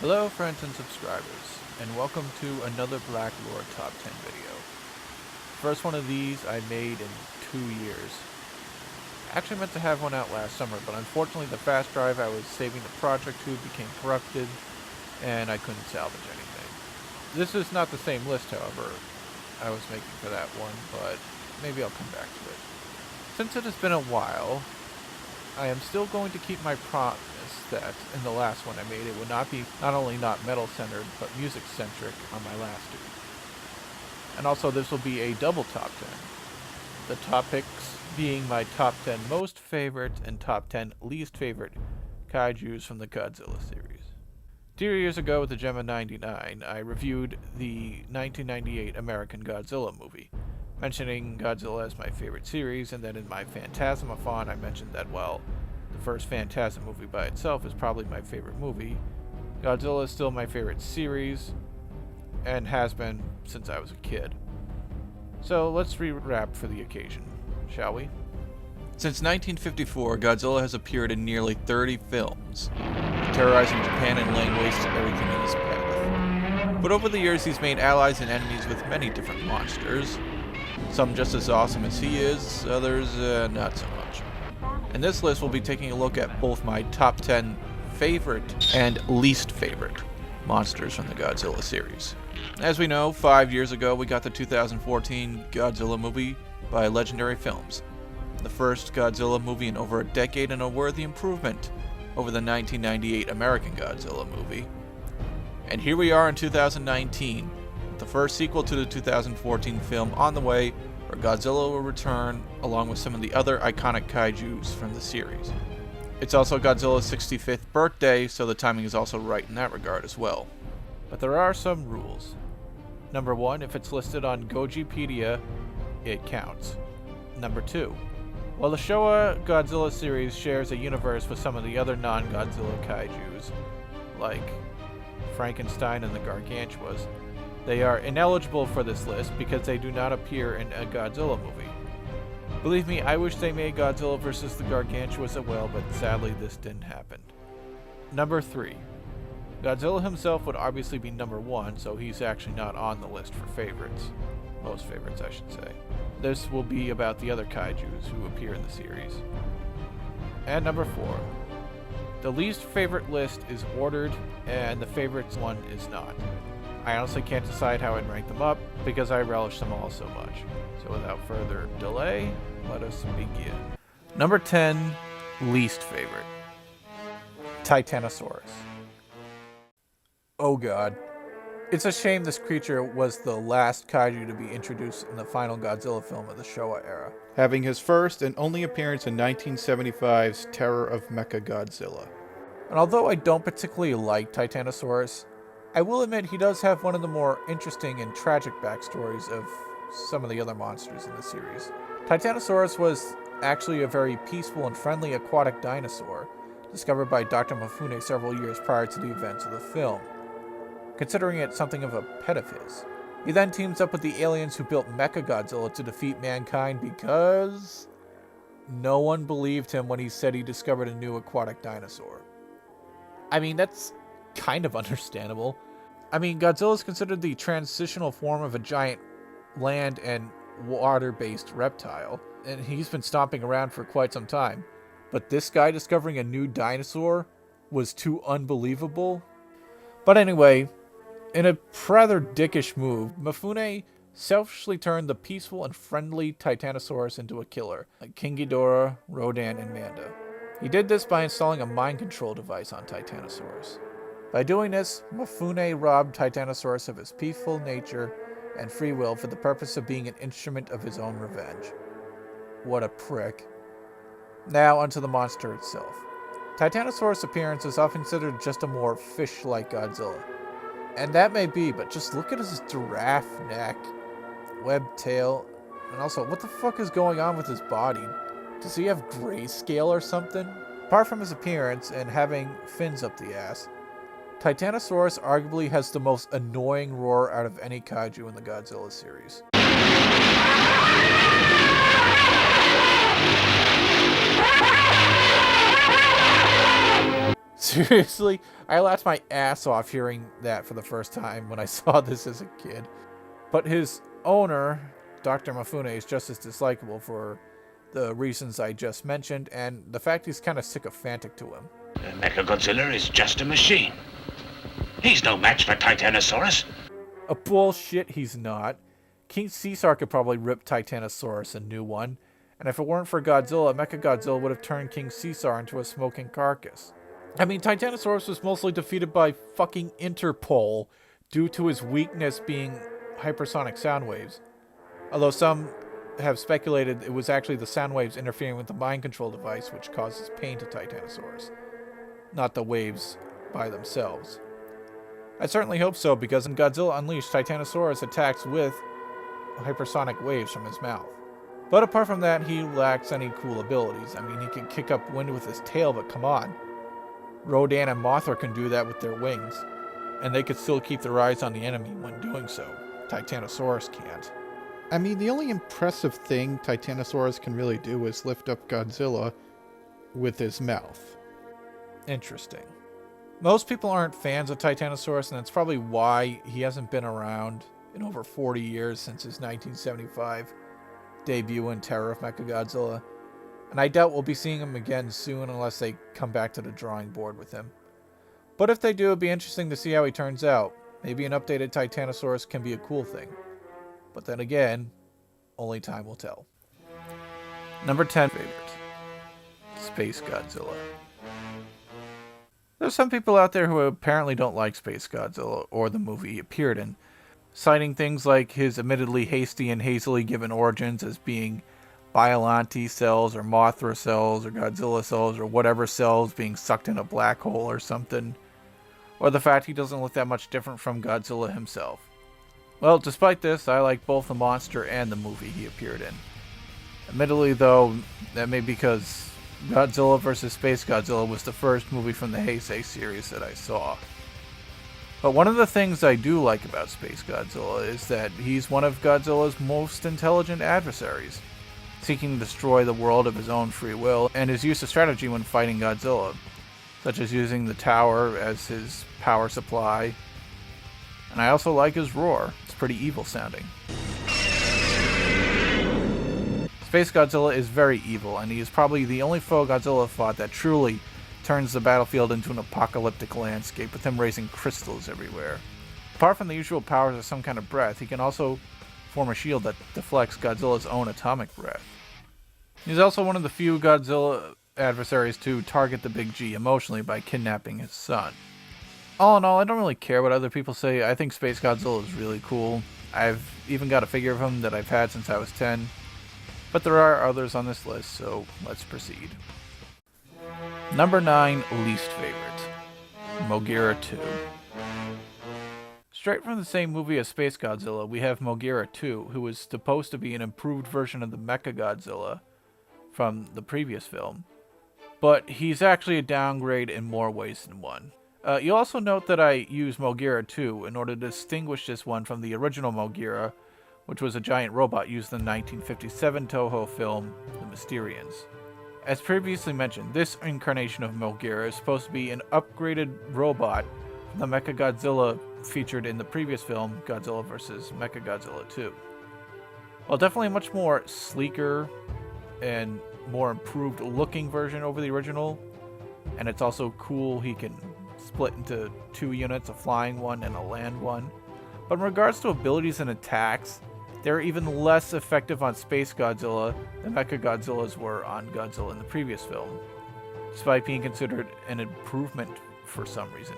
Hello friends and subscribers, and welcome to another Black Lore Top 10 video. First one of these I made in 2 years. I actually meant to have one out last summer, but unfortunately the fast drive I was saving the project to became corrupted, and I couldn't salvage anything. This is not the same list, however, I was making for that one, but maybe I'll come back to it. Since it has been a while, I am still going to keep my promise that in the last one I made it would not be not only not metal-centered, but music-centric on my last two. And also this will be a double top 10. The topics being my top 10 most favorite and top 10 least favorite Kaijus from the Godzilla series. 2 years ago with the Gemma 99, I reviewed the 1998 American Godzilla movie, mentioning Godzilla as my favorite series, and then in my Phantasmathon I mentioned that, well, the first Phantasm movie by itself is probably my favorite movie. Godzilla is still my favorite series, and has been since I was a kid. So let's rewrap for the occasion, shall we? Since 1954, Godzilla has appeared in nearly 30 films, terrorizing Japan and laying waste to everything in his path. But over the years he's made allies and enemies with many different monsters, some just as awesome as he is, others not so much. In this list, we'll be taking a look at both my top 10 favorite and least favorite monsters from the Godzilla series. As we know, 5 years ago we got the 2014 Godzilla movie by Legendary Films, the first Godzilla movie in over a decade and a worthy improvement over the 1998 American Godzilla movie. And here we are in 2019, the first sequel to the 2014 film on the way, where Godzilla will return along with some of the other iconic kaijus from the series. It's also Godzilla's 65th birthday, so the timing is also right in that regard as well. But there are some rules. Number 1, if it's listed on Gojipedia, it counts. Number 2, while the Showa Godzilla series shares a universe with some of the other non-Godzilla kaijus, like Frankenstein and the Gargantuas, they are ineligible for this list because they do not appear in a Godzilla movie. Believe me, I wish they made Godzilla vs. the Gargantuas as well, but sadly this didn't happen. Number 3. Godzilla himself would obviously be number 1, so he's actually not on the list for favorites. Most favorites, I should say. This will be about the other kaijus who appear in the series. And number 4. The least favorite list is ordered, and the favorites one is not. I honestly can't decide how I'd rank them up, because I relish them all so much. So without further delay, let us begin. Number 10, least favorite. Titanosaurus. Oh god. It's a shame this creature was the last kaiju to be introduced in the final Godzilla film of the Showa era, having his first and only appearance in 1975's Terror of Mechagodzilla. And although I don't particularly like Titanosaurus, I will admit he does have one of the more interesting and tragic backstories of some of the other monsters in the series. Titanosaurus was actually a very peaceful and friendly aquatic dinosaur, discovered by Dr. Mifune several years prior to the events of the film, considering it something of a pet of his. He then teams up with the aliens who built Mechagodzilla to defeat mankind because no one believed him when he said he discovered a new aquatic dinosaur. I mean, that's kind of understandable. I mean, Godzilla is considered the transitional form of a giant land and water-based reptile, and he's been stomping around for quite some time. But this guy discovering a new dinosaur was too unbelievable. But anyway, in a rather dickish move, Mifune selfishly turned the peaceful and friendly Titanosaurus into a killer, like King Ghidorah, Rodan, and Manda. He did this by installing a mind control device on Titanosaurus. By doing this, Mifune robbed Titanosaurus of his peaceful nature and free will for the purpose of being an instrument of his own revenge. What a prick. Now onto the monster itself. Titanosaurus' appearance is often considered just a more fish-like Godzilla. And that may be, but just look at his giraffe neck, webbed tail, and also, what the fuck is going on with his body? Does he have grayscale or something? Apart from his appearance and having fins up the ass, Titanosaurus arguably has the most annoying roar out of any kaiju in the Godzilla series. Seriously, I laughed my ass off hearing that for the first time when I saw this as a kid. But his owner, Dr. Mifune, is just as dislikable for the reasons I just mentioned, and the fact he's kind of sycophantic to him. Mechagodzilla is just a machine. He's no match for Titanosaurus. A bullshit, he's not. King Caesar could probably rip Titanosaurus a new one, and if it weren't for Godzilla, Mechagodzilla would have turned King Caesar into a smoking carcass. I mean, Titanosaurus was mostly defeated by fucking Interpol due to his weakness being hypersonic sound waves. Although some have speculated it was actually the sound waves interfering with the mind control device which causes pain to Titanosaurus, not the waves by themselves. I certainly hope so, because in Godzilla Unleashed, Titanosaurus attacks with hypersonic waves from his mouth. But apart from that, he lacks any cool abilities. I mean, he can kick up wind with his tail, but come on. Rodan and Mothra can do that with their wings, and they could still keep their eyes on the enemy when doing so. Titanosaurus can't. I mean, the only impressive thing Titanosaurus can really do is lift up Godzilla with his mouth. Interesting. Most people aren't fans of Titanosaurus, and that's probably why he hasn't been around in over 40 years since his 1975 debut in Terror of Mechagodzilla. And I doubt we'll be seeing him again soon unless they come back to the drawing board with him. But if they do, it'd be interesting to see how he turns out. Maybe an updated Titanosaurus can be a cool thing. But then again, only time will tell. Number 10 favorite. Space Godzilla. There's some people out there who apparently don't like Space Godzilla or the movie he appeared in, citing things like his admittedly hasty and hazily given origins as being Biollante cells or Mothra cells or Godzilla cells or whatever cells being sucked in a black hole or something, or the fact he doesn't look that much different from Godzilla himself. Well, despite this, I like both the monster and the movie he appeared in. Admittedly, though, that may be because Godzilla vs. Space Godzilla was the first movie from the Heisei series that I saw. But one of the things I do like about Space Godzilla is that he's one of Godzilla's most intelligent adversaries, seeking to destroy the world of his own free will, and his use of strategy when fighting Godzilla, such as using the tower as his power supply. And I also like his roar. It's pretty evil sounding. Space Godzilla is very evil, and he is probably the only foe Godzilla fought that truly turns the battlefield into an apocalyptic landscape, with him raising crystals everywhere. Apart from the usual powers of some kind of breath, he can also form a shield that deflects Godzilla's own atomic breath. He's also one of the few Godzilla adversaries to target the Big G emotionally by kidnapping his son. All in all, I don't really care what other people say. I think Space Godzilla is really cool. I've even got a figure of him that I've had since I was 10. But there are others on this list, so let's proceed. Number 9, least favorite. Mogira 2. Straight from the same movie as Space Godzilla, we have Mogira 2, who is supposed to be an improved version of the Mechagodzilla from the previous film. But he's actually a downgrade in more ways than one. You'll also note that I use Mogira 2 in order to distinguish this one from the original Mogira, which was a giant robot used in the 1957 Toho film, The Mysterians. As previously mentioned, this incarnation of Mogira is supposed to be an upgraded robot from the Mechagodzilla featured in the previous film, Godzilla vs. Mechagodzilla 2. Well, definitely a much more sleeker and more improved looking version over the original, and it's also cool he can split into 2 units, a flying one and a land one. But in regards to abilities and attacks, they're even less effective on Space Godzilla than Mechagodzilla's were on Godzilla in the previous film, despite being considered an improvement for some reason.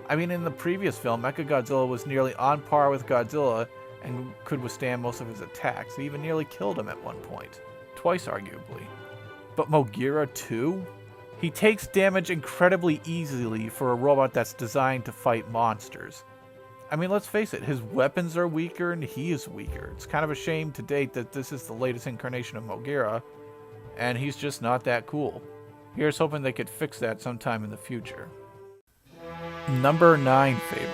I mean, in the previous film, Mechagodzilla was nearly on par with Godzilla and could withstand most of his attacks. He even nearly killed him at one point. Twice, arguably. But Mogira 2? He takes damage incredibly easily for a robot that's designed to fight monsters. I mean, let's face it, his weapons are weaker and he is weaker. It's kind of a shame to date that this is the latest incarnation of Mogira, and he's just not that cool. Here's hoping they could fix that sometime in the future. Number 9 favorite.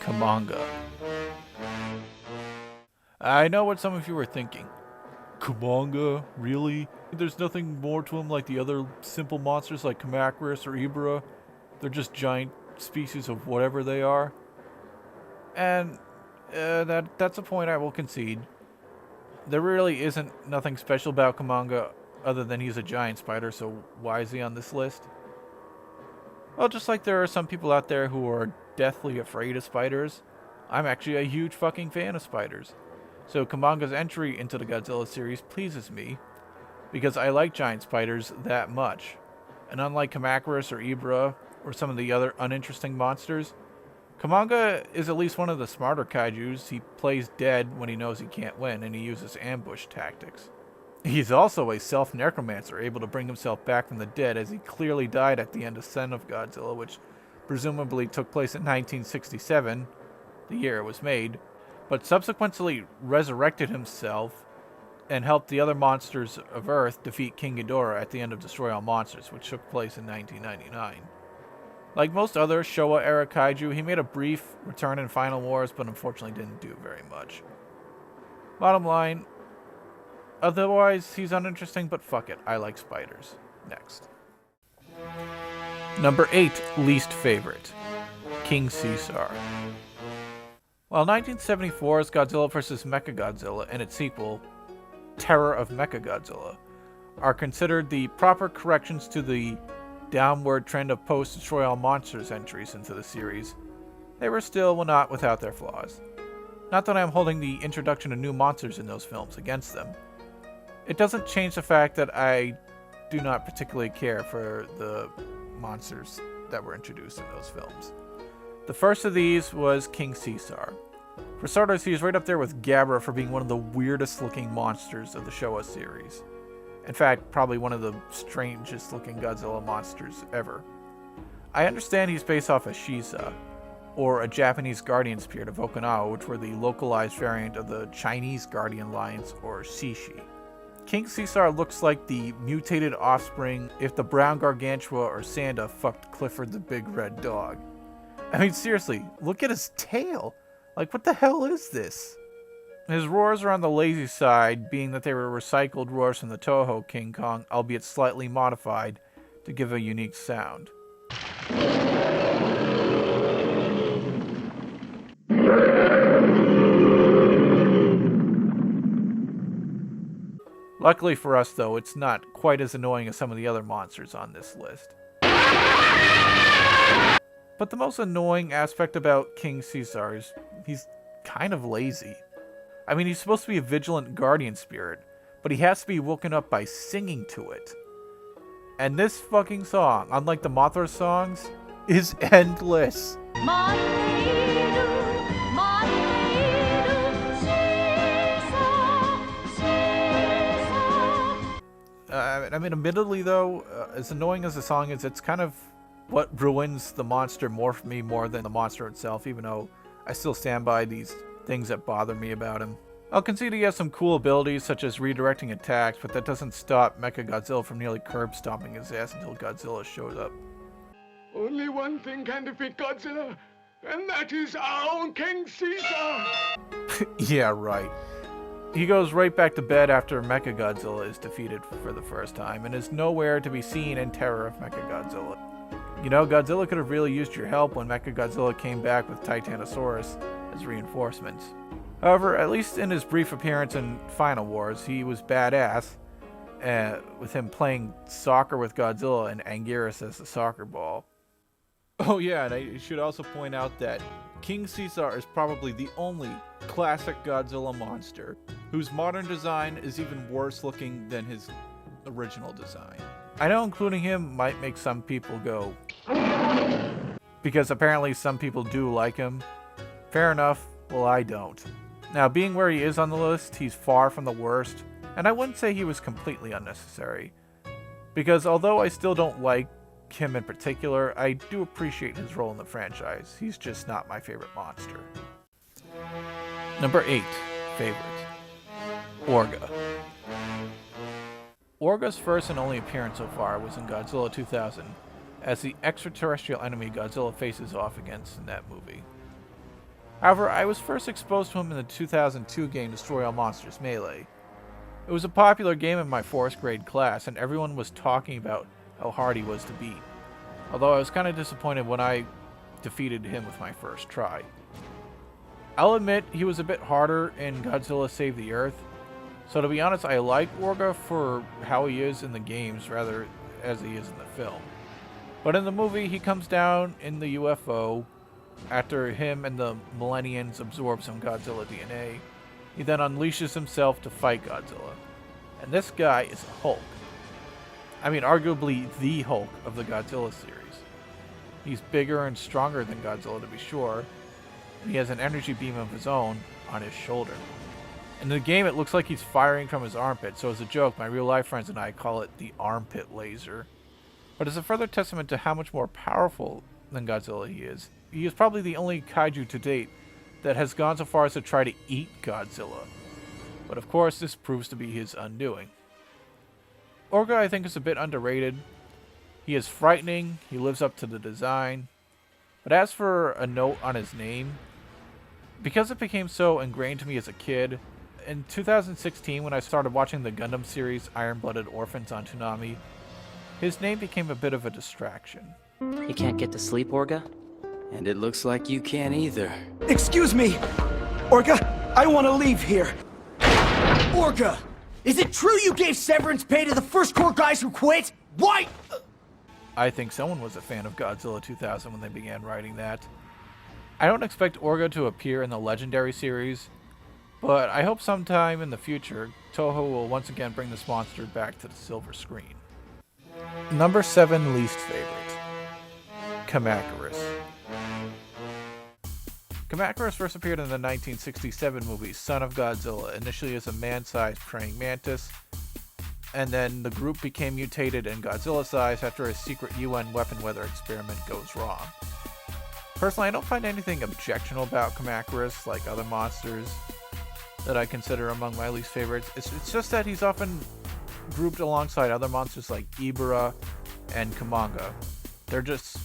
Kamanga. I know what some of you are thinking. Kamanga? Really? There's nothing more to him like the other simple monsters like Kamacuras or Ibra? They're just giant species of whatever they are. And that's a point I will concede. There really isn't nothing special about Kamanga other than he's a giant spider, so why is he on this list? Well, just like there are some people out there who are deathly afraid of spiders, I'm actually a huge fucking fan of spiders. So Kamanga's entry into the Godzilla series pleases me, because I like giant spiders that much. And unlike Kamacuras or Ibra, or some of the other uninteresting monsters, Kamanga is at least one of the smarter kaijus. He plays dead when he knows he can't win, and he uses ambush tactics. He's also a self-necromancer, able to bring himself back from the dead, as he clearly died at the end of Son of Godzilla, which presumably took place in 1967, the year it was made, but subsequently resurrected himself and helped the other monsters of Earth defeat King Ghidorah at the end of Destroy All Monsters, which took place in 1999. Like most other Showa-era kaiju, he made a brief return in Final Wars, but unfortunately didn't do very much. Bottom line, otherwise he's uninteresting, but fuck it, I like spiders. Next. Number 8, least favorite, King Caesar. While 1974's Godzilla vs. Mechagodzilla and its sequel, Terror of Mechagodzilla, are considered the proper corrections to the downward trend of post-Destroy All Monsters entries into the series, they were still not without their flaws. Not that I'm holding the introduction of new monsters in those films against them. It doesn't change the fact that I do not particularly care for the monsters that were introduced in those films. The first of these was King Caesar. For starters, he is right up there with Ghidorah for being one of the weirdest looking monsters of the Showa series. In fact, probably one of the strangest looking Godzilla monsters ever. I understand he's based off a Shiza, or a Japanese guardian spirit of Okinawa, which were the localized variant of the Chinese guardian lions, or Shishi. King Caesar looks like the mutated offspring if the brown gargantua or Sanda fucked Clifford the big red dog. I mean, seriously, look at his tail! Like, what the hell is this? His roars are on the lazy side, being that they were recycled roars from the Toho King Kong, albeit slightly modified to give a unique sound. Luckily for us, though, it's not quite as annoying as some of the other monsters on this list. But the most annoying aspect about King Caesar is he's kind of lazy. I mean, he's supposed to be a vigilant guardian spirit, but he has to be woken up by singing to it. And this fucking song, unlike the Mothra songs, is endless. I mean, admittedly, though, as annoying as the song is, it's kind of what ruins the monster more for me more than the monster itself, even though I still stand by these things that bother me about him. I'll concede he has some cool abilities, such as redirecting attacks, but that doesn't stop Mechagodzilla from nearly curb stomping his ass until Godzilla shows up. Only one thing can defeat Godzilla, and that is our own King Caesar! Yeah, right. He goes right back to bed after Mechagodzilla is defeated for the first time, and is nowhere to be seen in Terror of Mechagodzilla. You know, Godzilla could have really used your help when Mechagodzilla came back with Titanosaurus as reinforcements. However, at least in his brief appearance in Final Wars, he was badass, with him playing soccer with Godzilla and Anguirus as the soccer ball. Oh yeah, and I should also point out that King Caesar is probably the only classic Godzilla monster whose modern design is even worse looking than his original design. I know including him might make some people go, because apparently some people do like him. Fair enough, well, I don't. Now, being where he is on the list, he's far from the worst, and I wouldn't say he was completely unnecessary, because although I still don't like him in particular, I do appreciate his role in the franchise. He's just not my favorite monster. Number 8, favorite, Orga. Orga's first and only appearance so far was in Godzilla 2000, as the extraterrestrial enemy Godzilla faces off against in that movie. However, I was first exposed to him in the 2002 game Destroy All Monsters Melee. It was a popular game in my 4th grade class, and everyone was talking about how hard he was to beat. although I was kind of disappointed when I defeated him with my first try. I'll admit he was a bit harder in Godzilla Save the Earth, so to be honest, I like Orga for how he is in the games rather as he is in the film. But in the movie, he comes down in the UFO after him and the Millennians absorb some Godzilla DNA. He then unleashes himself to fight Godzilla. And this guy is a Hulk. I mean, arguably the Hulk of the Godzilla series. He's bigger and stronger than Godzilla, to be sure, and he has an energy beam of his own on his shoulder. In the game, it looks like he's firing from his armpit, so as a joke, my real-life friends and I call it the armpit laser. But as a further testament to how much more powerful than Godzilla he is probably the only kaiju to date that has gone so far as to try to eat Godzilla. But of course, this proves to be his undoing. Orga, I think, is a bit underrated. He is frightening, he lives up to the design. But as for a note on his name, because it became so ingrained to me as a kid, in 2016 when I started watching the Gundam series Iron-Blooded Orphans on Toonami, his name became a bit of a distraction. You can't get to sleep, Orga? And it looks like you can't either. Excuse me! Orga, I want to leave here! Orga! Is it true you gave severance pay to the First Corps guys who quit? Why? I think someone was a fan of Godzilla 2000 when they began writing that. I don't expect Orga to appear in the Legendary series, but I hope sometime in the future, Toho will once again bring this monster back to the silver screen. Number 7 least favorite. Kamacuras. Kamacuras first appeared in the 1967 movie Son of Godzilla, initially as a man-sized praying mantis, and then the group became mutated in Godzilla size after a secret UN weapon weather experiment goes wrong. Personally, I don't find anything objectionable about Kamacuras like other monsters that I consider among my least favorites. It's just that he's often grouped alongside other monsters like Ibara and Kamanga. They're just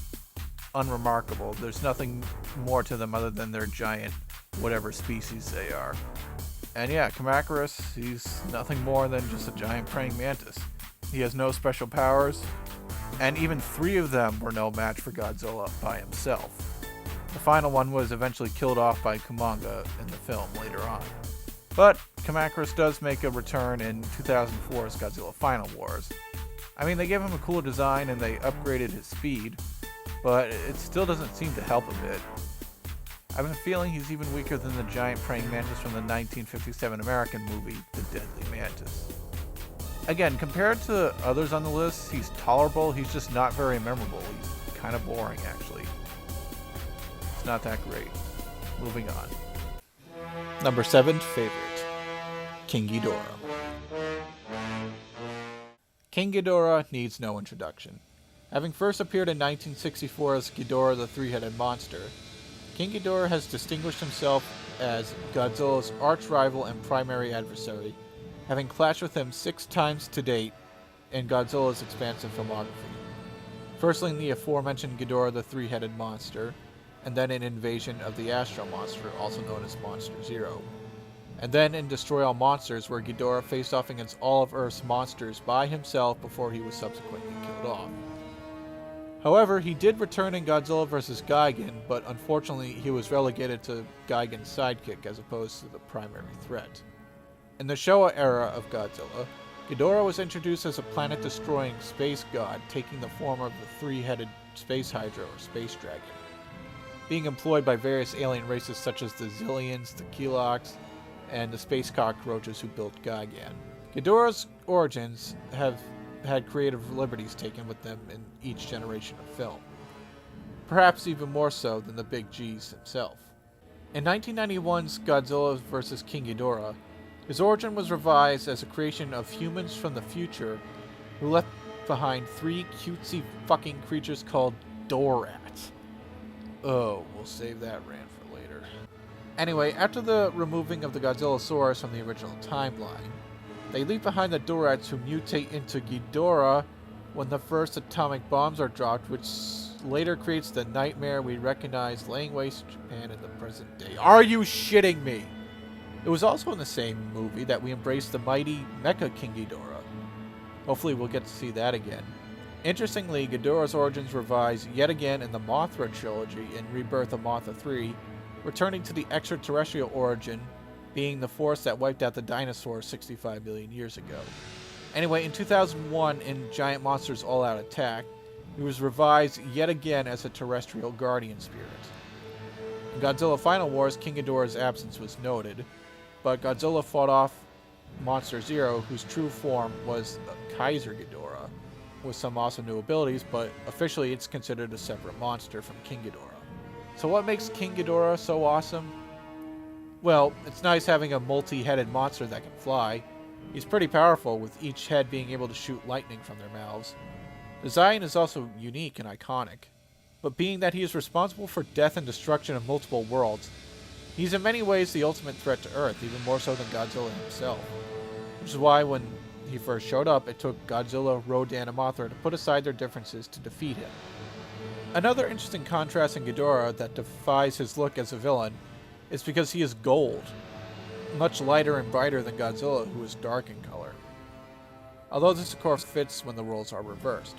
unremarkable. There's nothing more to them other than their giant whatever species they are. And yeah, Kamacuras, he's nothing more than just a giant praying mantis. He has no special powers, and even 3 of them were no match for Godzilla by himself. The final one was eventually killed off by Kamanga in the film later on. But Kamacuras does make a return in 2004's Godzilla Final Wars. I mean, they gave him a cooler design and they upgraded his speed, but it still doesn't seem to help a bit. I've been feeling he's even weaker than the giant praying mantis from the 1957 American movie, The Deadly Mantis. Again, compared to others on the list, he's tolerable, he's just not very memorable. He's kind of boring, actually. It's not that great. Moving on. Number 7 favorite. King Ghidorah. King Ghidorah needs no introduction. Having first appeared in 1964 as Ghidorah the Three-Headed Monster, King Ghidorah has distinguished himself as Godzilla's arch-rival and primary adversary, having clashed with him 6 times to date in Godzilla's expansive filmography. Firstly in the aforementioned Ghidorah the Three-Headed Monster, and then in Invasion of the Astro Monster, also known as Monster Zero. And then in Destroy All Monsters, where Ghidorah faced off against all of Earth's monsters by himself before he was subsequently killed off. However, he did return in Godzilla vs. Gigan, but unfortunately he was relegated to Gigan's sidekick as opposed to the primary threat. In the Showa era of Godzilla, Ghidorah was introduced as a planet-destroying space god, taking the form of the three-headed space hydra or space dragon, being employed by various alien races such as the Zillions, the Keloks, and the space cockroaches who built Gigan. Ghidorah's origins have had creative liberties taken with them in each generation of film, perhaps even more so than the Big G's himself. In 1991's Godzilla vs. King Ghidorah, his origin was revised as a creation of humans from the future who left behind 3 cutesy fucking creatures called Dorats. Oh, we'll save that rant for later. Anyway, after the removing of the Godzillasaurus from the original timeline, they leave behind the Dorats who mutate into Ghidorah when the first atomic bombs are dropped, which later creates the nightmare we recognize laying waste Japan in the present day. Are you shitting me? It was also in the same movie that we embraced the mighty Mecha King Ghidorah. Hopefully we'll get to see that again. Interestingly, Ghidorah's origins revised yet again in the Mothra trilogy in Rebirth of Mothra 3, returning to the extraterrestrial origin, being the force that wiped out the dinosaurs 65 million years ago. Anyway, in 2001, in Giant Monsters All-Out Attack, he was revised yet again as a terrestrial guardian spirit. In Godzilla Final Wars, King Ghidorah's absence was noted, but Godzilla fought off Monster Zero, whose true form was Kaiser Ghidorah, with some awesome new abilities, but officially it's considered a separate monster from King Ghidorah. So what makes King Ghidorah so awesome? Well, it's nice having a multi-headed monster that can fly. He's pretty powerful, with each head being able to shoot lightning from their mouths. Design is also unique and iconic, but being that he is responsible for death and destruction of multiple worlds, he's in many ways the ultimate threat to Earth, even more so than Godzilla himself. Which is why when he first showed up, it took Godzilla, Rodan, and Mothra to put aside their differences to defeat him. Another interesting contrast in Ghidorah that defies his look as a villain is because he is gold, much lighter and brighter than Godzilla, who is dark in color. Although this of course fits when the roles are reversed.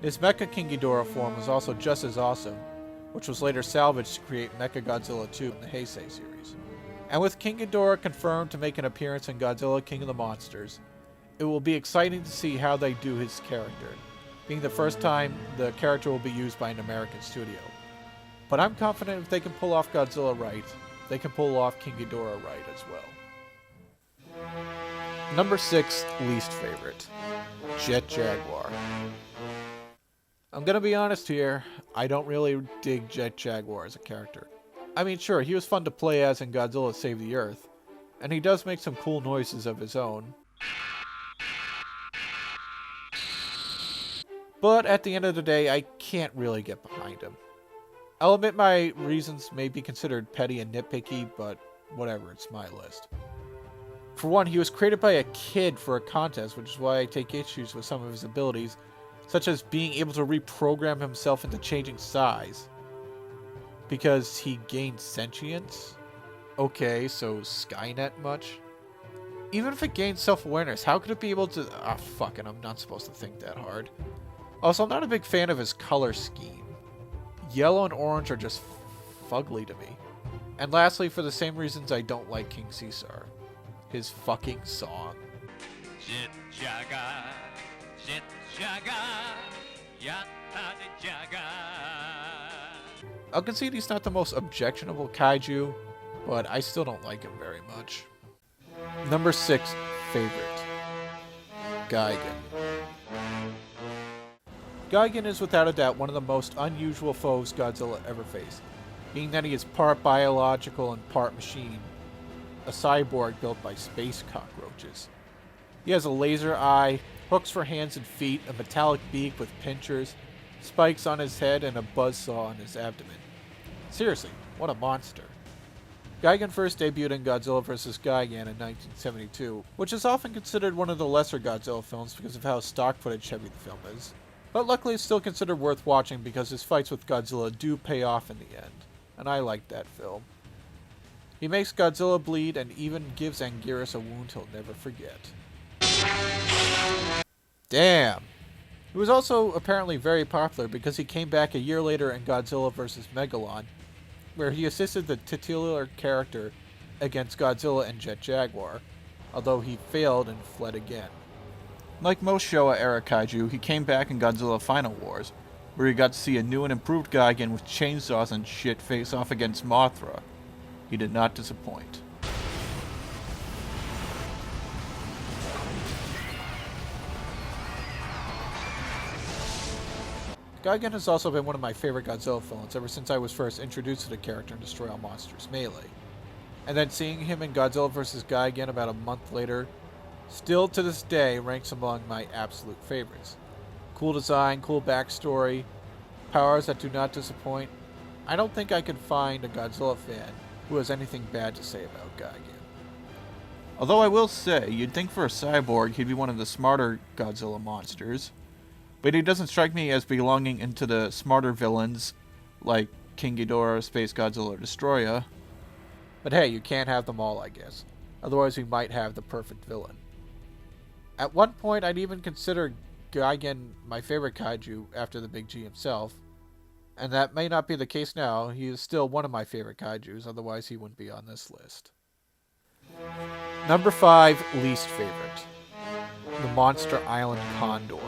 His Mecha King Ghidorah form was also just as awesome, which was later salvaged to create Mechagodzilla 2 in the Heisei series. And with King Ghidorah confirmed to make an appearance in Godzilla King of the Monsters, it will be exciting to see how they do his character, being the first time the character will be used by an American studio. But I'm confident if they can pull off Godzilla right, they can pull off King Ghidorah right as well. Number 6, least favorite, Jet Jaguar. I'm gonna be honest here, I don't really dig Jet Jaguar as a character. I mean, sure, he was fun to play as in Godzilla Save the Earth, and he does make some cool noises of his own. But at the end of the day, I can't really get behind him. I'll admit my reasons may be considered petty and nitpicky, but whatever, it's my list. For one, he was created by a kid for a contest, which is why I take issues with some of his abilities, such as being able to reprogram himself into changing size. Because he gained sentience? Okay, so Skynet much? Even if it gains self-awareness, how could it be able to... Ah, fuck it, I'm not supposed to think that hard. Also, I'm not a big fan of his color scheme. Yellow and orange are just fugly to me. And lastly, for the same reasons I don't like King Caesar. His fucking song. I'll concede he's not the most objectionable kaiju, but I still don't like him very much. Number 6, favorite. Gigan. Gigan is without a doubt one of the most unusual foes Godzilla ever faced, being that he is part biological and part machine, a cyborg built by space cockroaches. He has a laser eye, hooks for hands and feet, a metallic beak with pinchers, spikes on his head, and a buzzsaw on his abdomen. Seriously, what a monster. Gigan first debuted in Godzilla vs. Gigan in 1972, which is often considered one of the lesser Godzilla films because of how stock footage heavy the film is. But luckily it's still considered worth watching because his fights with Godzilla do pay off in the end, and I like that film. He makes Godzilla bleed and even gives Anguirus a wound he'll never forget. Damn! He was also apparently very popular because he came back a year later in Godzilla vs. Megalon, where he assisted the titular character against Godzilla and Jet Jaguar, although he failed and fled again. Like most Showa-era kaiju, he came back in Godzilla Final Wars, where he got to see a new and improved Gigan with chainsaws and shit face off against Mothra. He did not disappoint. Gigan has also been one of my favorite Godzilla villains ever since I was first introduced to the character in Destroy All Monsters Melee. And then seeing him in Godzilla vs. Gigan about a month later, still to this day ranks among my absolute favorites. Cool design, cool backstory, powers that do not disappoint. I don't think I could find a Godzilla fan who has anything bad to say about Gigan. Although I will say, you'd think for a cyborg he'd be one of the smarter Godzilla monsters, but he doesn't strike me as belonging into the smarter villains like King Ghidorah, Space Godzilla, or Destroyah. But hey, you can't have them all, I guess. Otherwise we might have the perfect villain. At one point I'd even consider Gigan my favorite kaiju after the Big G himself. And that may not be the case now. He is still one of my favorite kaijus, otherwise he wouldn't be on this list. Number 5, least favorite. The Monster Island Condor.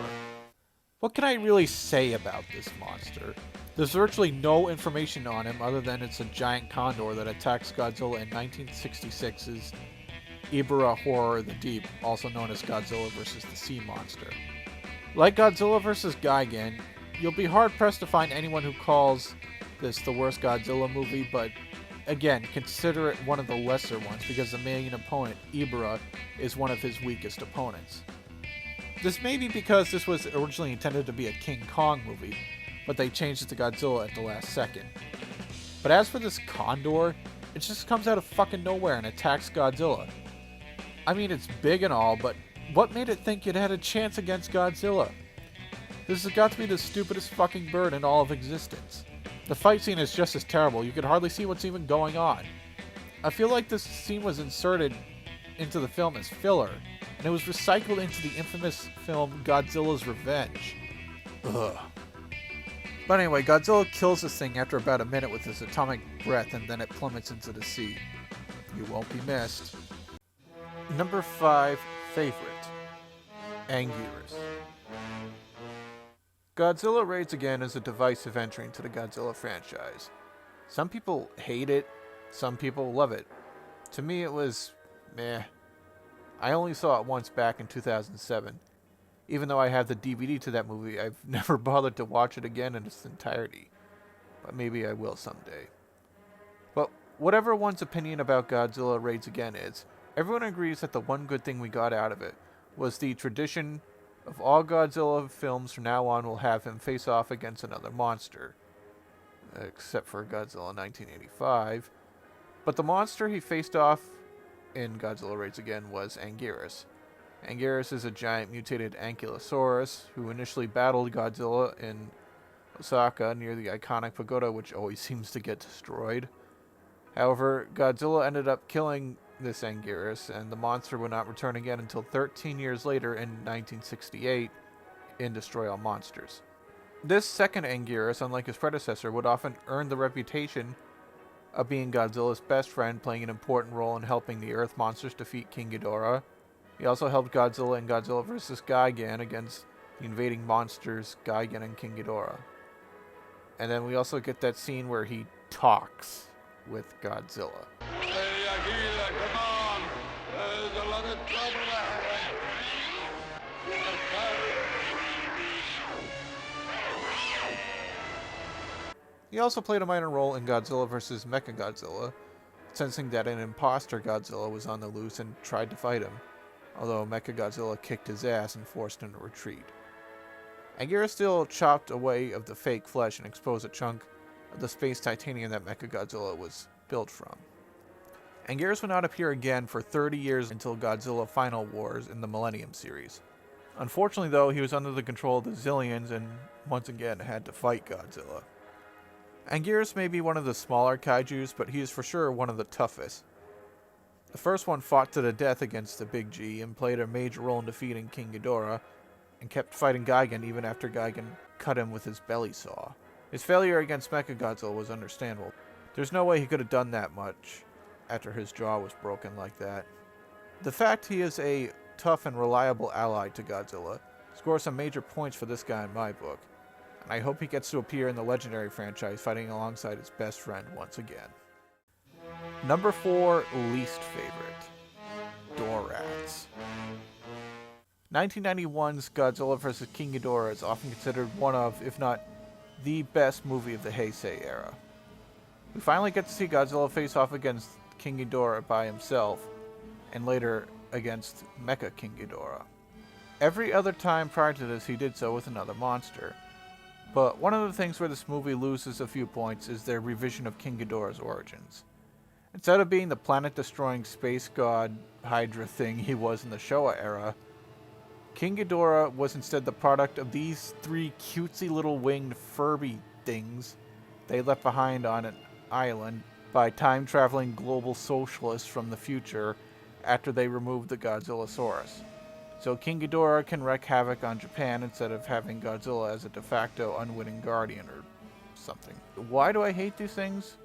What can I really say about this monster? There's virtually no information on him other than it's a giant condor that attacks Godzilla in 1966's Ibara Horror of the Deep, also known as Godzilla vs. the Sea Monster. Like Godzilla vs. Gigan, you'll be hard-pressed to find anyone who calls this the worst Godzilla movie, but again, consider it one of the lesser ones because the main opponent, Ibara, is one of his weakest opponents. This may be because this was originally intended to be a King Kong movie, but they changed it to Godzilla at the last second. But as for this condor, it just comes out of fucking nowhere and attacks Godzilla. I mean, it's big and all, but what made it think it had a chance against Godzilla? This has got to be the stupidest fucking bird in all of existence. The fight scene is just as terrible, you could hardly see what's even going on. I feel like this scene was inserted into the film as filler, and it was recycled into the infamous film Godzilla's Revenge. Ugh. But anyway, Godzilla kills this thing after about a minute with his atomic breath, and then it plummets into the sea. You won't be missed. Number 5 favorite, Anguirus. Godzilla Raids Again is a divisive entry into the Godzilla franchise. Some people hate it, some people love it. To me it was meh. I only saw it once back in 2007. Even though I have the DVD to that movie, I've never bothered to watch it again in its entirety. But maybe I will someday. But whatever one's opinion about Godzilla Raids Again is, everyone agrees that the one good thing we got out of it was the tradition of all Godzilla films from now on will have him face off against another monster. Except for Godzilla 1985. But the monster he faced off in Godzilla Raids Again was Anguirus. Anguirus is a giant mutated ankylosaurus who initially battled Godzilla in Osaka near the iconic pagoda, which always seems to get destroyed. However, Godzilla ended up killing this Anguirus, and the monster would not return again until 13 years later in 1968 in Destroy All Monsters. This second Anguirus, unlike his predecessor, would often earn the reputation of being Godzilla's best friend, playing an important role in helping the Earth monsters defeat King Ghidorah. He also helped Godzilla in Godzilla vs. Gigan against the invading monsters Gigan and King Ghidorah. And then we also get that scene where he talks with Godzilla. Hey, Akira, come on! There's a lot of trouble ahead. He also played a minor role in Godzilla vs. Mechagodzilla, sensing that an imposter Godzilla was on the loose and tried to fight him, although Mechagodzilla kicked his ass and forced him to retreat. Anguirus still chopped away of the fake flesh and exposed a chunk of the space titanium that Mechagodzilla was built from. Anguirus would not appear again for 30 years until Godzilla Final Wars in the Millennium series. Unfortunately though, he was under the control of the Zillions and once again had to fight Godzilla. Anguirus may be one of the smaller kaijus, but he is for sure one of the toughest. The first one fought to the death against the Big G and played a major role in defeating King Ghidorah, and kept fighting Gigan even after Gigan cut him with his belly saw. His failure against Mechagodzilla was understandable. There's no way he could have done that much after his jaw was broken like that. The fact he is a tough and reliable ally to Godzilla scores some major points for this guy in my book, and I hope he gets to appear in the Legendary franchise fighting alongside his best friend once again. Number 4 least favorite, Dorats. 1991's Godzilla vs. King Ghidorah is often considered one of, if not the best movie of the Heisei era. We finally get to see Godzilla face off against King Ghidorah by himself, and later against Mecha King Ghidorah. Every other time prior to this he did so with another monster. But one of the things where this movie loses a few points is their revision of King Ghidorah's origins. Instead of being the planet-destroying space god Hydra thing he was in the Showa era, King Ghidorah was instead the product of these 3 cutesy little winged Furby things they left behind on an island by time-traveling global socialists from the future after they removed the Godzillasaurus. so King Ghidorah can wreak havoc on Japan instead of having Godzilla as a de facto unwitting guardian or something. Why do I hate these things?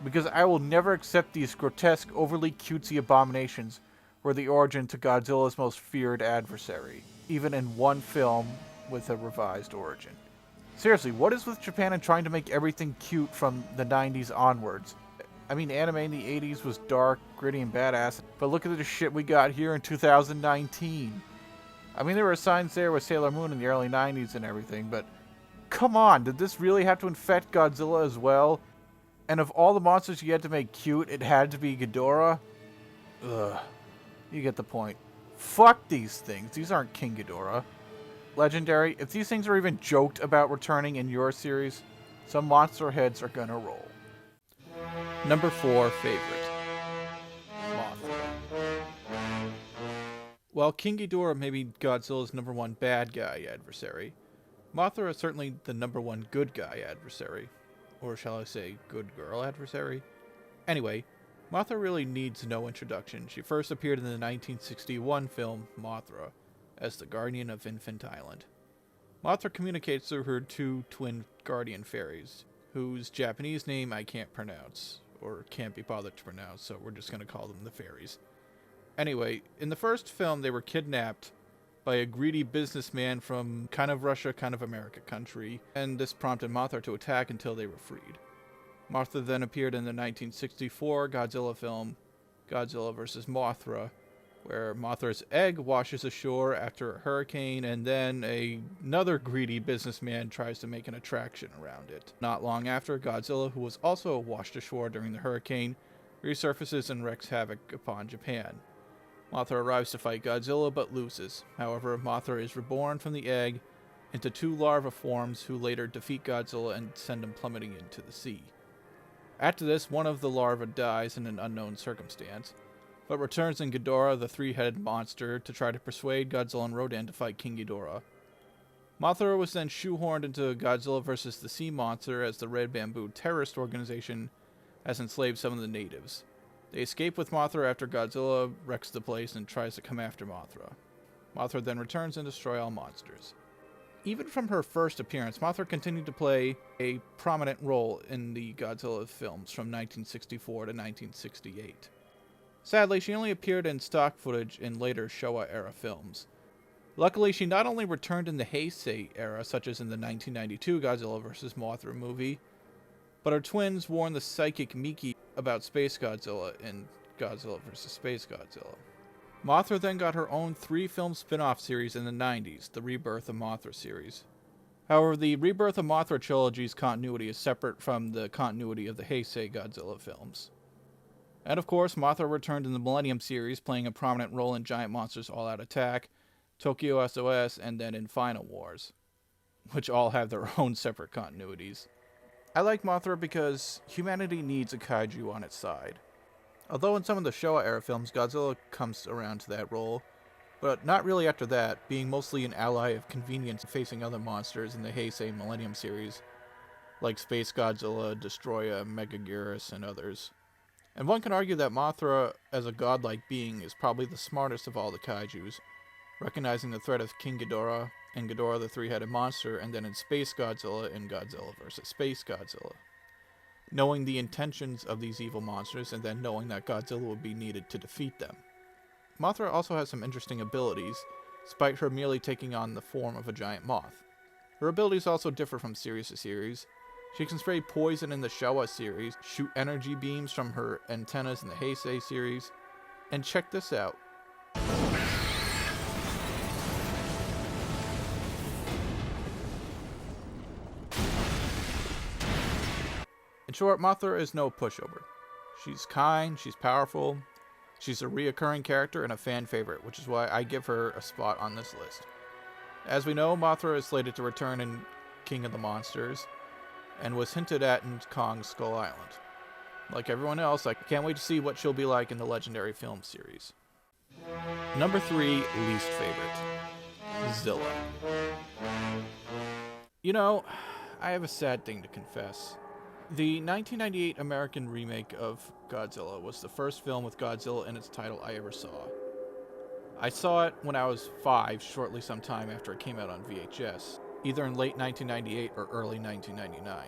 Because I will never accept these grotesque, overly cutesy abominations were the origin to Godzilla's most feared adversary, even in one film with a revised origin. Seriously, what is with Japan and trying to make everything cute from the 90s onwards? I mean, anime in the 80s was dark, gritty, and badass, but look at the shit we got here in 2019. I mean, there were signs there with Sailor Moon in the early 90s and everything, but come on, did this really have to infect Godzilla as well? And of all the monsters you had to make cute, it had to be Ghidorah? Ugh. You get the point. Fuck these things. These aren't King Ghidorah. Legendary, if these things are even joked about returning in your series, some monster heads are gonna roll. Number 4 favorite. Mothra. While King Ghidorah may be Godzilla's number 1 bad guy adversary, Mothra is certainly the number 1 good guy adversary. Or shall I say, good girl adversary? Anyway, Mothra really needs no introduction. She first appeared in the 1961 film Mothra as the guardian of Infant Island. Mothra communicates through her 2 twin guardian fairies, whose Japanese name I can't pronounce, or can't be bothered to pronounce, so we're just going to call them the fairies. Anyway, in the first film they were kidnapped by a greedy businessman from kind of Russia, kind of America country, and this prompted Mothra to attack until they were freed. Mothra then appeared in the 1964 Godzilla film, Godzilla vs. Mothra, where Mothra's egg washes ashore after a hurricane, and then another greedy businessman tries to make an attraction around it. Not long after, Godzilla, who was also washed ashore during the hurricane, resurfaces and wreaks havoc upon Japan. Mothra arrives to fight Godzilla, but loses. However, Mothra is reborn from the egg into 2 larva forms who later defeat Godzilla and send him plummeting into the sea. After this, one of the larvae dies in an unknown circumstance, but returns in Ghidorah, the 3-headed monster, to try to persuade Godzilla and Rodan to fight King Ghidorah. Mothra was then shoehorned into Godzilla vs. the Sea Monster as the Red Bamboo terrorist organization has enslaved some of the natives. They escape with Mothra after Godzilla wrecks the place and tries to come after Mothra. Mothra then returns and destroys all monsters. Even from her first appearance, Mothra continued to play a prominent role in the Godzilla films from 1964 to 1968. Sadly, she only appeared in stock footage in later Showa-era films. Luckily, she not only returned in the Heisei era, such as in the 1992 Godzilla vs. Mothra movie, but her twins warned the psychic Miki about Space Godzilla in Godzilla vs. Space Godzilla. Mothra then got her own 3-film spin-off series in the 90s, the Rebirth of Mothra series. However, the Rebirth of Mothra trilogy's continuity is separate from the continuity of the Heisei Godzilla films. And of course, Mothra returned in the Millennium series, playing a prominent role in Giant Monsters All-Out Attack, Tokyo SOS, and then in Final Wars, which all have their own separate continuities. I like Mothra because humanity needs a kaiju on its side. Although in some of the Showa-era films, Godzilla comes around to that role, but not really after that, being mostly an ally of convenience facing other monsters in the Heisei Millennium series, like Space Godzilla, Destroyah, Mechagodzilla, and others. And one can argue that Mothra, as a godlike being, is probably the smartest of all the kaijus, recognizing the threat of King Ghidorah, and Ghidorah the 3-headed monster, and then in Space Godzilla and Godzilla vs. Space Godzilla. Knowing the intentions of these evil monsters, and then knowing that Godzilla would be needed to defeat them. Mothra also has some interesting abilities, despite her merely taking on the form of a giant moth. Her abilities also differ from series to series. She can spray poison in the Showa series, shoot energy beams from her antennas in the Heisei series, and check this out. In short, Mothra is no pushover. She's kind, she's powerful, she's a reoccurring character and a fan favorite, which is why I give her a spot on this list. As we know, Mothra is slated to return in King of the Monsters, and was hinted at in Kong Skull Island. Like everyone else, I can't wait to see what she'll be like in the legendary film series. Number 3, least favorite. Zilla. You know, I have a sad thing to confess. The 1998 American remake of Godzilla was the first film with Godzilla in its title I ever saw. I saw it when I was 5, shortly sometime after it came out on VHS, either in late 1998 or early 1999.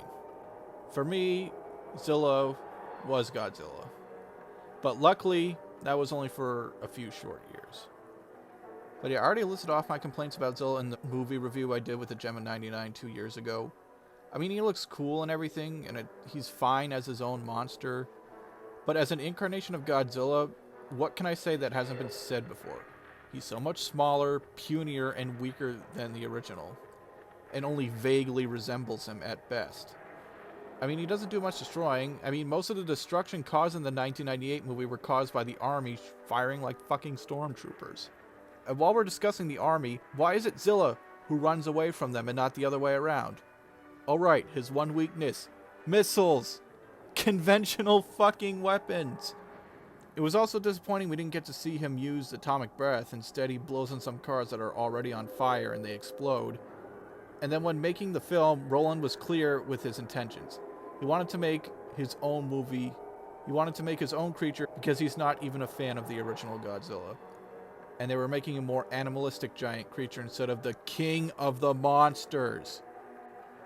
For me, Zilla was Godzilla. But luckily, that was only for a few short years. But yeah, I already listed off my complaints about Zilla in the movie review I did with the Gemma 99 2 years ago. I mean, he looks cool and everything, and he's fine as his own monster. But as an incarnation of Godzilla, what can I say that hasn't been said before? He's so much smaller, punier, and weaker than the original, and only vaguely resembles him at best. I mean, he doesn't do much destroying. I mean, most of the destruction caused in the 1998 movie were caused by the army firing like fucking stormtroopers. And while we're discussing the army, why is it Zilla who runs away from them and not the other way around? Oh right, his one weakness. Missiles! Conventional fucking weapons! It was also disappointing we didn't get to see him use atomic breath. Instead, he blows in some cars that are already on fire and they explode. And then when making the film, Roland was clear with his intentions. He wanted to make his own movie. He wanted to make his own creature because he's not even a fan of the original Godzilla. And they were making a more animalistic giant creature instead of the king of the monsters.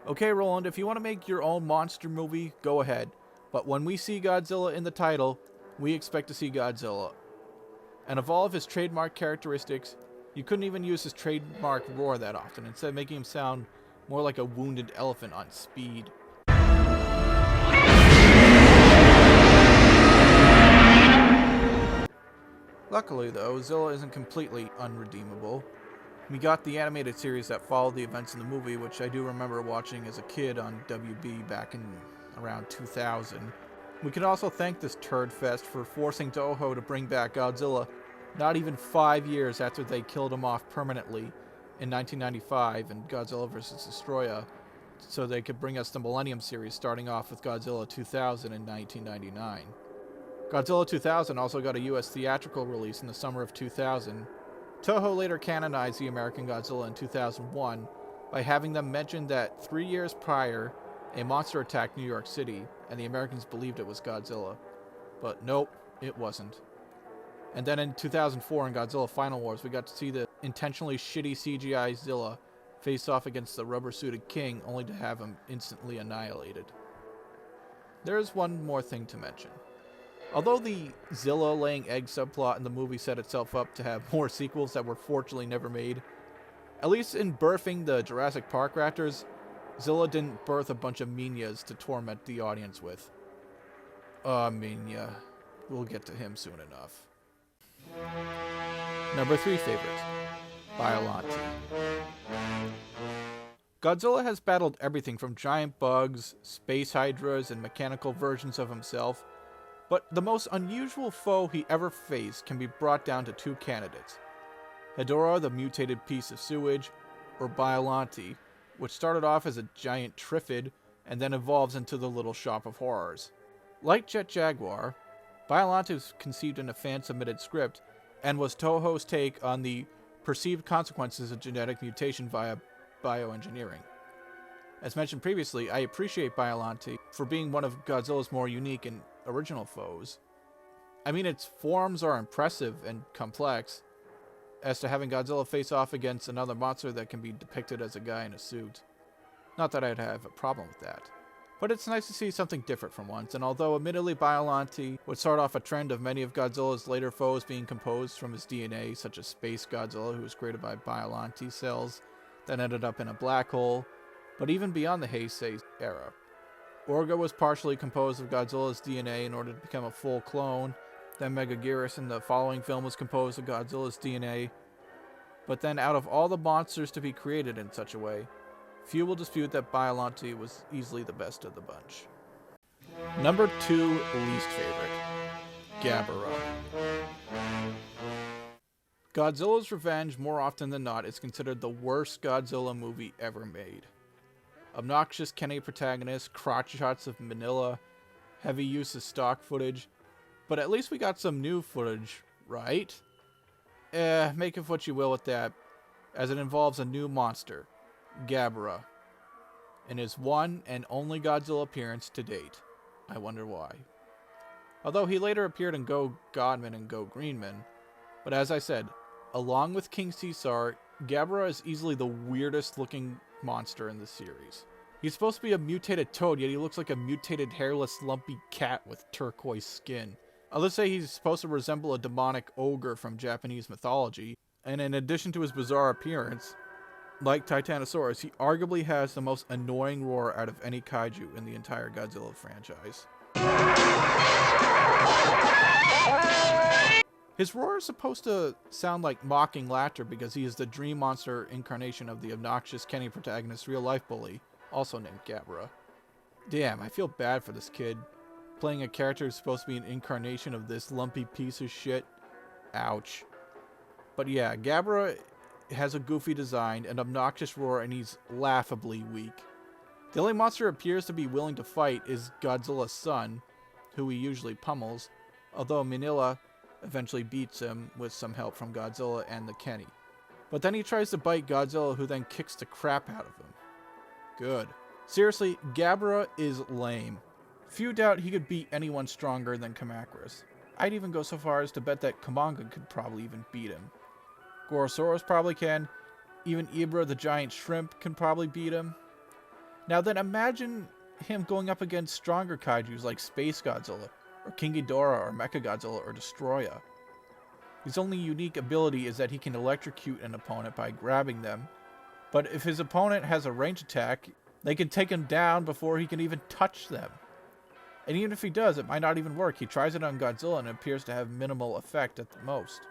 Okay, Roland, if you want to make your own monster movie, go ahead. But when we see Godzilla in the title, we expect to see Godzilla. And of all of his trademark characteristics, you couldn't even use his trademark roar that often, instead making him sound more like a wounded elephant on speed. Luckily though, Zilla isn't completely unredeemable. We got the animated series that followed the events in the movie, which I do remember watching as a kid on WB back in around 2000. We can also thank this turd fest for forcing Toho to bring back Godzilla not even 5 years after they killed him off permanently in 1995 in Godzilla vs. Destroyah, so they could bring us the Millennium series starting off with Godzilla 2000 in 1999. Godzilla 2000 also got a US theatrical release in the summer of 2000. Toho later canonized the American Godzilla in 2001 by having them mention that 3 years prior, a monster attacked New York City, and the Americans believed it was Godzilla. But nope, it wasn't. And then in 2004 in Godzilla Final Wars, we got to see the intentionally shitty CGI Zilla face off against the rubber-suited King, only to have him instantly annihilated. There is one more thing to mention. Although the Zilla laying egg subplot in the movie set itself up to have more sequels that were fortunately never made, at least in birthing the Jurassic Park raptors, Zilla didn't birth a bunch of Minyas to torment the audience with. Minya. We'll get to him soon enough. Number 3 favorite, Biollante. Godzilla has battled everything from giant bugs, space hydras, and mechanical versions of himself, but the most unusual foe he ever faced can be brought down to 2 candidates. Ghidorah, the mutated piece of sewage, or Biollante, which started off as a giant Triffid and then evolves into the Little Shop of Horrors. Like Jet Jaguar, Biollante was conceived in a fan-submitted script and was Toho's take on the perceived consequences of genetic mutation via bioengineering. As mentioned previously, I appreciate Biollante for being one of Godzilla's more unique and original foes. I mean, its forms are impressive and complex, as to having Godzilla face off against another monster that can be depicted as a guy in a suit. Not that I'd have a problem with that. But it's nice to see something different for once, and although admittedly Biollante would start off a trend of many of Godzilla's later foes being composed from his DNA, such as Space Godzilla, who was created by Biollante cells that ended up in a black hole, but even beyond the Heisei era. Orga was partially composed of Godzilla's DNA in order to become a full clone, then Mechagodzilla in the following film was composed of Godzilla's DNA, but then out of all the monsters to be created in such a way, few will dispute that Biollante was easily the best of the bunch. Number 2 least favorite, Ghidorah. Godzilla's Revenge, more often than not, is considered the worst Godzilla movie ever made. Obnoxious Kenny protagonist, crotch shots of Manila, heavy use of stock footage, but at least we got some new footage, right? Make of what you will with that, as it involves a new monster, Ghidorah, in his one and only Godzilla appearance to date. I wonder why. Although he later appeared in Go Godman and Go Greenman, but as I said, Along with King Caesar, Ghidorah is easily the weirdest looking monster in the series. He's supposed to be a mutated toad, yet he looks like a mutated hairless lumpy cat with turquoise skin. Others say he's supposed to resemble a demonic ogre from Japanese mythology, and in addition to his bizarre appearance, like Titanosaurus, he arguably has the most annoying roar out of any kaiju in the entire Godzilla franchise. His roar is supposed to sound like mocking laughter because he is the dream monster incarnation of the obnoxious Kenny protagonist's real-life bully, also named Ghidorah. Damn, I feel bad for this kid. Playing a character who's supposed to be an incarnation of this lumpy piece of shit. Ouch. But yeah, Ghidorah has a goofy design, an obnoxious roar, and he's laughably weak. The only monster appears to be willing to fight is Godzilla's son, who he usually pummels, although Minilla eventually beats him with some help from Godzilla and the Kenny. But then he tries to bite Godzilla, who then kicks the crap out of him. Good. Seriously, Ghidorah is lame. Few doubt he could beat anyone stronger than Kamacuras. I'd even go so far as to bet that Kamanga could probably even beat him. Gorosaurus probably can. Even Ibra the giant shrimp can probably beat him. Now then imagine him going up against stronger kaijus like Space Godzilla, or King Ghidorah, or Mechagodzilla, or Destroyah. His only unique ability is that he can electrocute an opponent by grabbing them, but if his opponent has a range attack, they can take him down before he can even touch them. And even if he does, it might not even work. He tries it on Godzilla and it appears to have minimal effect at the most.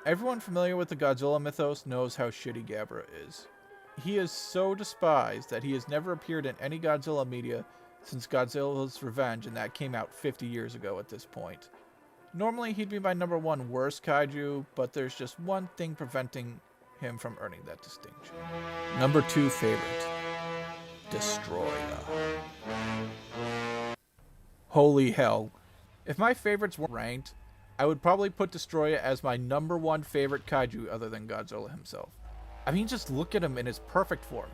Everyone familiar with the Godzilla mythos knows how shitty Ghidorah is. He is so despised that he has never appeared in any Godzilla media since Godzilla's Revenge, and that came out 50 years ago at this point. Normally he'd be my number one worst kaiju, but there's just one thing preventing him from earning that distinction. Number 2 favorite, Destroyah. Holy hell. If my favorites were ranked, I would probably put Destroyah as my number 1 favorite kaiju other than Godzilla himself. I mean, just look at him in his perfect form.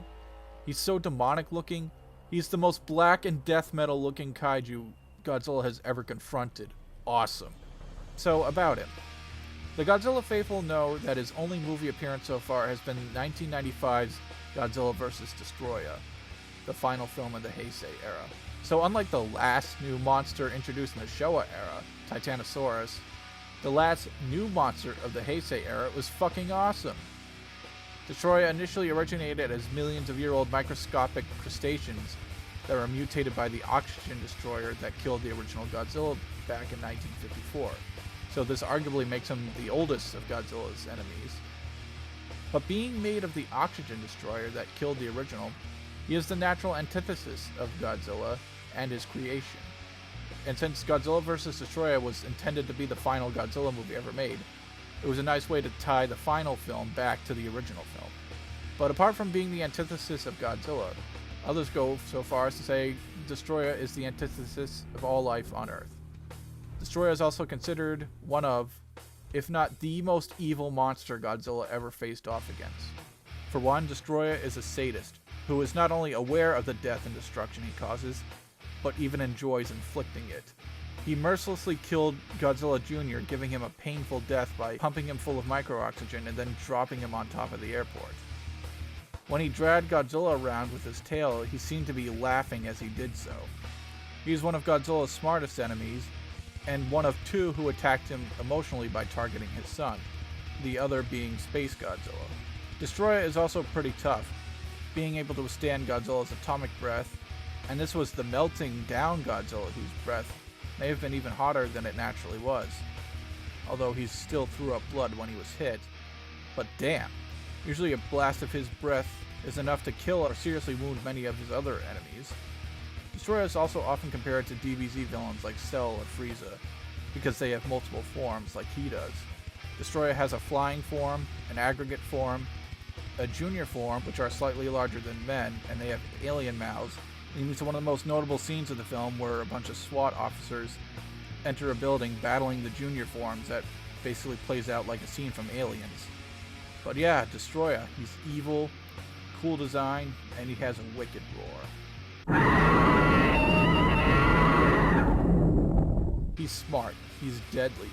He's so demonic looking. He's the most black and death metal looking kaiju Godzilla has ever confronted. Awesome. So, about him. The Godzilla faithful know that his only movie appearance so far has been 1995's Godzilla vs. Destroyah, the final film of the Heisei era. So unlike the last new monster introduced in the Showa era, Titanosaurus, the last new monster of the Heisei era was fucking awesome. Destroyah initially originated as millions of year old microscopic crustaceans that were mutated by the oxygen destroyer that killed the original Godzilla back in 1954. So this arguably makes him the oldest of Godzilla's enemies. But being made of the oxygen destroyer that killed the original, he is the natural antithesis of Godzilla and his creation. And since Godzilla vs. Destroyah was intended to be the final Godzilla movie ever made, it was a nice way to tie the final film back to the original film. But apart from being the antithesis of Godzilla, others go so far as to say Destroyah is the antithesis of all life on Earth. Destroyah is also considered one of, if not the most evil monster Godzilla ever faced off against. For one, Destroyah is a sadist, who is not only aware of the death and destruction he causes, but even enjoys inflicting it. He mercilessly killed Godzilla Jr., giving him a painful death by pumping him full of micro-oxygen and then dropping him on top of the airport. When he dragged Godzilla around with his tail, he seemed to be laughing as he did so. He is one of Godzilla's smartest enemies, and one of 2 who attacked him emotionally by targeting his son, the other being Space Godzilla. Destroyah is also pretty tough, being able to withstand Godzilla's atomic breath, and this was the melting down Godzilla whose breath may have been even hotter than it naturally was, although he still threw up blood when he was hit. But damn, usually a blast of his breath is enough to kill or seriously wound many of his other enemies. Destroyah is also often compared to DBZ villains like Cell or Frieza, because they have multiple forms like he does. Destroyah has a flying form, an aggregate form, a junior form, which are slightly larger than men, and they have alien mouths, leading to one of the most notable scenes of the film where a bunch of SWAT officers enter a building battling the junior forms that basically plays out like a scene from Aliens. But yeah, Destroyah, he's evil, cool design, and he has a wicked roar. He's smart, he's deadly,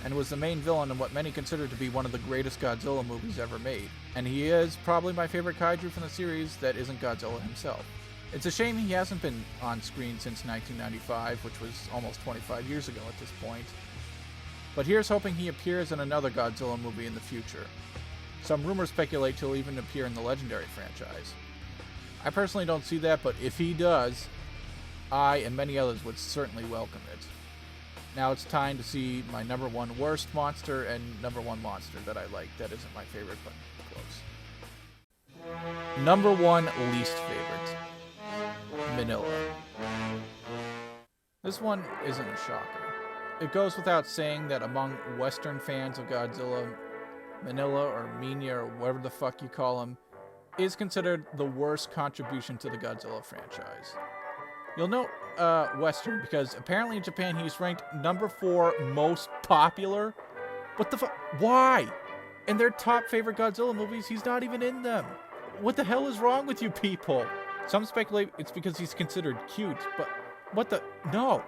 and was the main villain in what many consider to be one of the greatest Godzilla movies ever made. And he is probably my favorite kaiju from the series that isn't Godzilla himself. It's a shame he hasn't been on screen since 1995, which was almost 25 years ago at this point. But here's hoping he appears in another Godzilla movie in the future. Some rumors speculate he'll even appear in the Legendary franchise. I personally don't see that, but if he does, I and many others would certainly welcome it. Now it's time to see my number one worst monster and number one monster that I like that isn't my favorite, but close. Number one least favorite. Minilla. This one isn't a shocker. It goes without saying that among Western fans of Godzilla, Minilla or Minya or whatever the fuck you call him, is considered the worst contribution to the Godzilla franchise. You'll note Western because apparently in Japan he's ranked number 4 most popular. What the fuck? Why? In their top favorite Godzilla movies, he's not even in them. What the hell is wrong with you people? Some speculate it's because he's considered cute, but what the? No.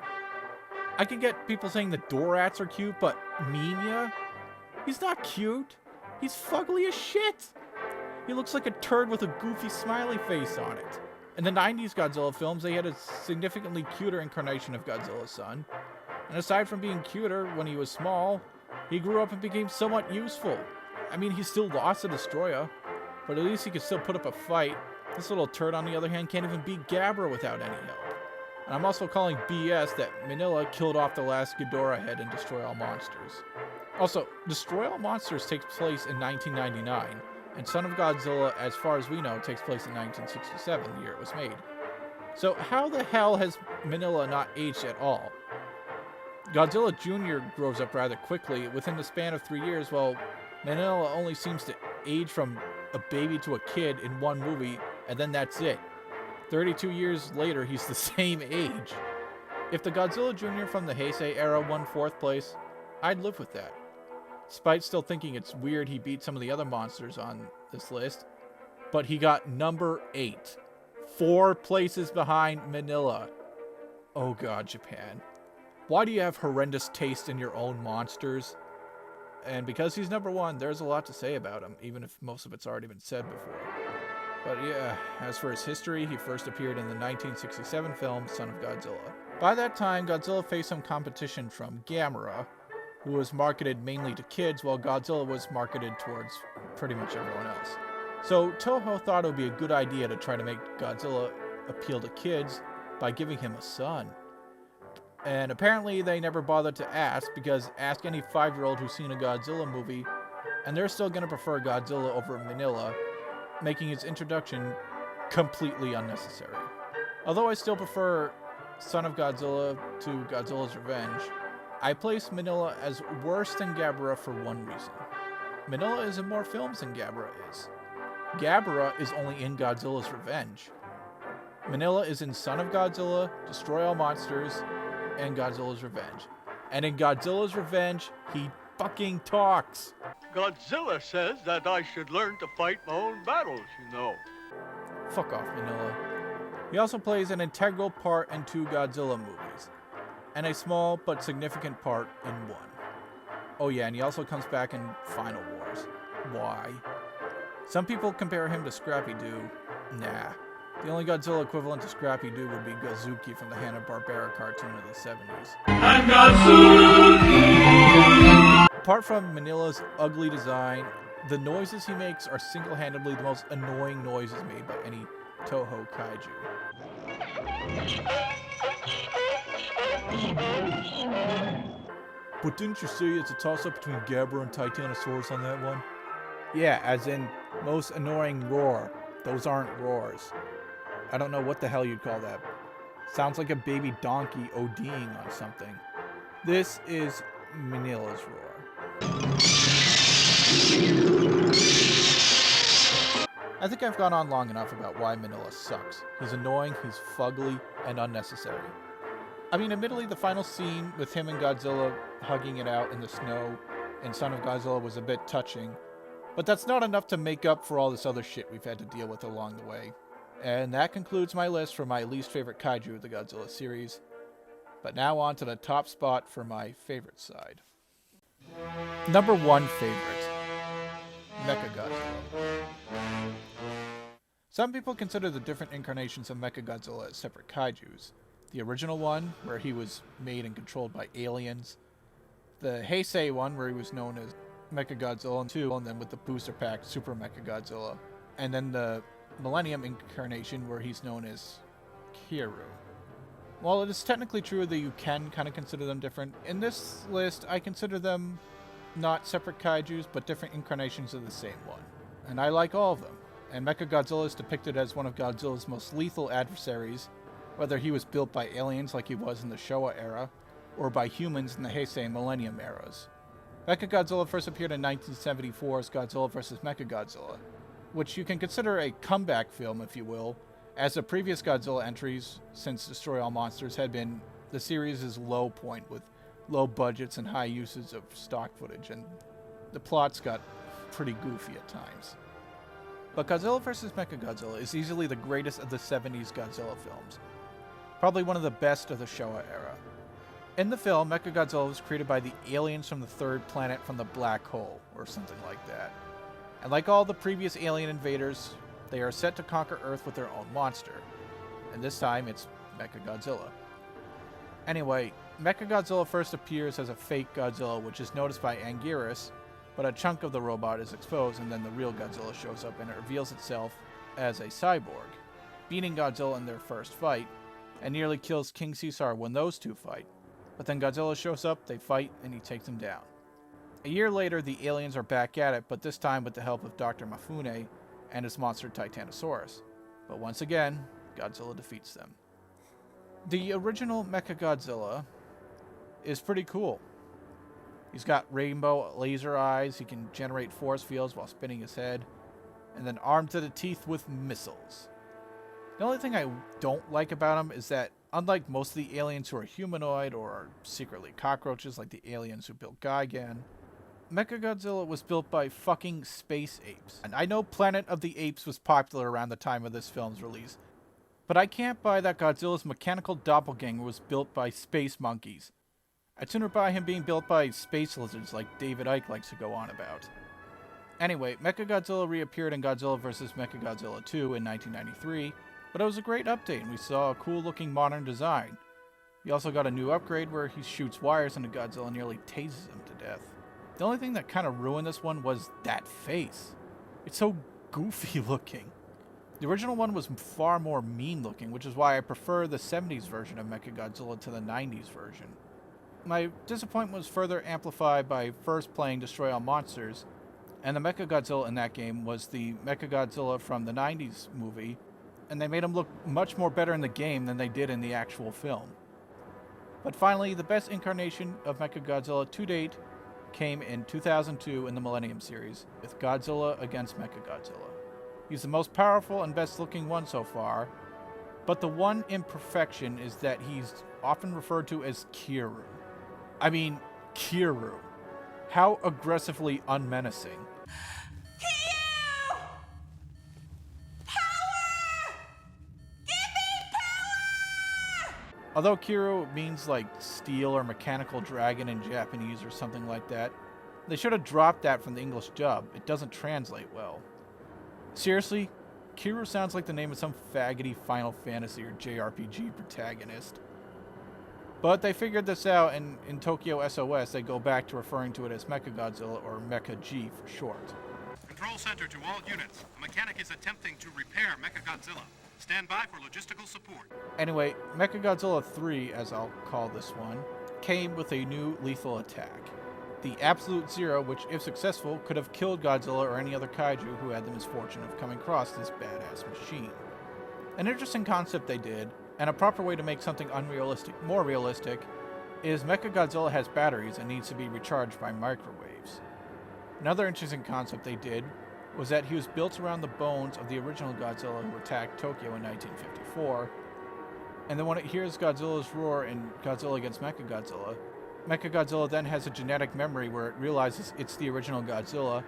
I can get people saying the Dorats are cute, but Minya? He's not cute. He's fugly as shit. He looks like a turd with a goofy smiley face on it. In the 90s Godzilla films, they had a significantly cuter incarnation of Godzilla's son. And aside from being cuter when he was small, he grew up and became somewhat useful. I mean, he still lost to Destroyah, but at least he could still put up a fight. This little turd, on the other hand, can't even beat Ghidorah without any help. And I'm also calling BS that Minilla killed off the last Ghidorah head in Destroy All Monsters. Also, Destroy All Monsters takes place in 1999, and Son of Godzilla, as far as we know, takes place in 1967, the year it was made. So how the hell has Minilla not aged at all? Godzilla Jr. grows up rather quickly, within the span of 3 years, while Minilla only seems to age from a baby to a kid in one movie, and then that's it. 32 years later, he's the same age. If the Godzilla Jr. from the Heisei era won 4th place, I'd live with that. Despite still thinking it's weird he beat some of the other monsters on this list, but he got number 8. 4 places behind Minilla. Oh god, Japan. Why do you have horrendous taste in your own monsters? And because he's number 1, there's a lot to say about him, even if most of it's already been said before. But yeah, as for his history, he first appeared in the 1967 film Son of Godzilla. By that time, Godzilla faced some competition from Gamera, who was marketed mainly to kids, while Godzilla was marketed towards pretty much everyone else. So Toho thought it would be a good idea to try to make Godzilla appeal to kids by giving him a son. And apparently they never bothered to ask, because ask any 5-year-old who's seen a Godzilla movie, and they're still going to prefer Godzilla over Minilla, making his introduction completely unnecessary. Although I still prefer Son of Godzilla to Godzilla's Revenge, I place Minilla as worse than Ghidorah for one reason. Minilla is in more films than Ghidorah is. Ghidorah is only in Godzilla's Revenge. Minilla is in Son of Godzilla, Destroy All Monsters, and Godzilla's Revenge. And in Godzilla's Revenge, he fucking talks. Godzilla says that I should learn to fight my own battles, you know. Fuck off, Minilla. He also plays an integral part in 2 Godzilla movies, and a small but significant part in 1. Oh yeah, and he also comes back in Final Wars. Why? Some people compare him to Scrappy-Doo. Nah. The only Godzilla equivalent to Scrappy-Doo would be Gozuki from the Hanna-Barbera cartoon of the 70s. And Godzilla! Apart from Manilla's ugly design, the noises he makes are single-handedly the most annoying noises made by any Toho kaiju. But didn't you say it's a toss-up between Ghidorah and Titanosaurus on that one? Yeah, as in most annoying roar. Those aren't roars. I don't know what the hell you'd call that. Sounds like a baby donkey ODing on something. This is Manilla's roar. I think I've gone on long enough about why Minilla sucks. He's annoying, he's fugly, and unnecessary. I mean, admittedly, the final scene with him and Godzilla hugging it out in the snow in Son of Godzilla was a bit touching, but that's not enough to make up for all this other shit we've had to deal with along the way. And that concludes my list for my least favorite kaiju of the Godzilla series. But now on to the top spot for my favorite side. Number 1 favorite, Mechagodzilla. Some people consider the different incarnations of Mechagodzilla as separate kaijus. The original one, where he was made and controlled by aliens. The Heisei one, where he was known as Mechagodzilla 2, and then with the booster pack, Super Mechagodzilla. And then the Millennium incarnation, where he's known as Kweer. While it is technically true that you can kind of consider them different, in this list I consider them not separate kaijus, but different incarnations of the same one. And I like all of them. And Mechagodzilla is depicted as one of Godzilla's most lethal adversaries, whether he was built by aliens like he was in the Showa era, or by humans in the Heisei and Millennium eras. Mechagodzilla first appeared in 1974 as Godzilla vs. Mechagodzilla, which you can consider a comeback film, if you will, as the previous Godzilla entries since Destroy All Monsters had been the series' low point with low budgets and high uses of stock footage, and the plots got pretty goofy at times. But Godzilla vs. Mechagodzilla is easily the greatest of the 70s Godzilla films, probably one of the best of the Showa era. In the film, Mechagodzilla was created by the aliens from the third planet from the black hole, or something like that. And like all the previous alien invaders, they are set to conquer Earth with their own monster. And this time, it's Mechagodzilla. Anyway, Mechagodzilla first appears as a fake Godzilla, which is noticed by Anguirus, but a chunk of the robot is exposed, and then the real Godzilla shows up, and it reveals itself as a cyborg, beating Godzilla in their first fight, and nearly kills King Caesar when those two fight. But then Godzilla shows up, they fight, and he takes him down. A year later, the aliens are back at it, but this time with the help of Dr. Mifune and his monster Titanosaurus. But once again, Godzilla defeats them. The original Mechagodzilla is pretty cool. He's got rainbow laser eyes, he can generate force fields while spinning his head, and then armed to the teeth with missiles. The only thing I don't like about him is that, unlike most of the aliens who are humanoid or are secretly cockroaches like the aliens who built Gigan, Mechagodzilla was built by fucking space apes. And I know Planet of the Apes was popular around the time of this film's release, but I can't buy that Godzilla's mechanical doppelganger was built by space monkeys. I'd sooner buy him being built by space lizards like David Icke likes to go on about. Anyway, Mechagodzilla reappeared in Godzilla vs. Mechagodzilla 2 in 1993, but it was a great update and we saw a cool looking modern design. We also got a new upgrade where he shoots wires into Godzilla and nearly tases him to death. The only thing that kind of ruined this one was that face. It's so goofy looking. The original one was far more mean looking, which is why I prefer the 70s version of Mechagodzilla to the 90s version. My disappointment was further amplified by first playing Destroy All Monsters, and the Mechagodzilla in that game was the Mechagodzilla from the 90s movie, and they made him look much more better in the game than they did in the actual film. But finally, the best incarnation of Mechagodzilla to date came in 2002 in the Millennium series, with Godzilla against Mechagodzilla. He's the most powerful and best looking one so far, but the one imperfection is that he's often referred to as Kweer. I mean, Kweer. How aggressively unmenacing. Although Kweer means like steel or mechanical dragon in Japanese or something like that, they should have dropped that from the English dub. It doesn't translate well. Seriously, Kweer sounds like the name of some faggoty Final Fantasy or JRPG protagonist. But they figured this out, and in Tokyo SOS they go back to referring to it as Mechagodzilla, or Mecha-G for short. Control center to all units. A mechanic is attempting to repair Mechagodzilla. Stand by for logistical support. Anyway, Mechagodzilla 3, as I'll call this one, came with a new lethal attack. The Absolute Zero, which, if successful, could have killed Godzilla or any other kaiju who had the misfortune of coming across this badass machine. An interesting concept they did, and a proper way to make something more realistic, is Mechagodzilla has batteries and needs to be recharged by microwaves. Another interesting concept they did was that he was built around the bones of the original Godzilla who attacked Tokyo in 1954, and then when it hears Godzilla's roar in Godzilla against Mechagodzilla, Mechagodzilla then has a genetic memory where it realizes it's the original Godzilla,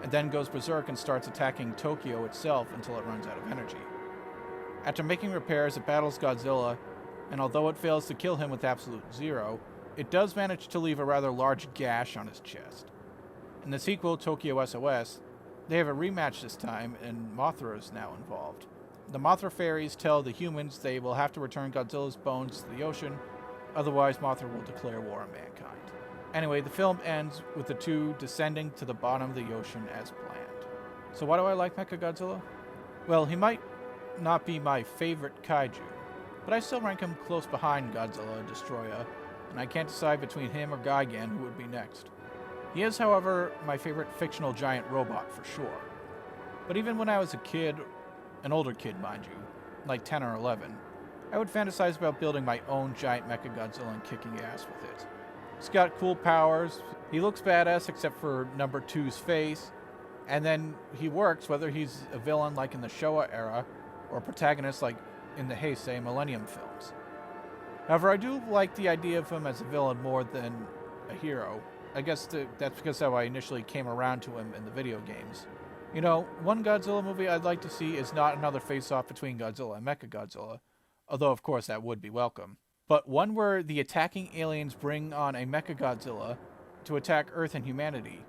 and then goes berserk and starts attacking Tokyo itself until it runs out of energy. After making repairs, it battles Godzilla, and although it fails to kill him with Absolute Zero, it does manage to leave a rather large gash on his chest. In the sequel, Tokyo SOS, they have a rematch this time, and Mothra is now involved. The Mothra fairies tell the humans they will have to return Godzilla's bones to the ocean, otherwise Mothra will declare war on mankind. Anyway, the film ends with the two descending to the bottom of the ocean as planned. So why do I like Mechagodzilla? Well, he might not be my favorite kaiju, but I still rank him close behind Godzilla and Destroyah, and I can't decide between him or Gigan who would be next. He is, however, my favorite fictional giant robot for sure. But even when I was a kid, an older kid mind you, like 10 or 11, I would fantasize about building my own giant Mechagodzilla and kicking ass with it. He's got cool powers, he looks badass except for number 2's face, and then he works whether he's a villain like in the Showa era or a protagonist like in the Heisei Millennium films. However, I do like the idea of him as a villain more than a hero. I guess that's because how I initially came around to him in the video games. You know, one Godzilla movie I'd like to see is not another face-off between Godzilla and Mechagodzilla, although of course that would be welcome, but one where the attacking aliens bring on a Mechagodzilla to attack Earth and humanity,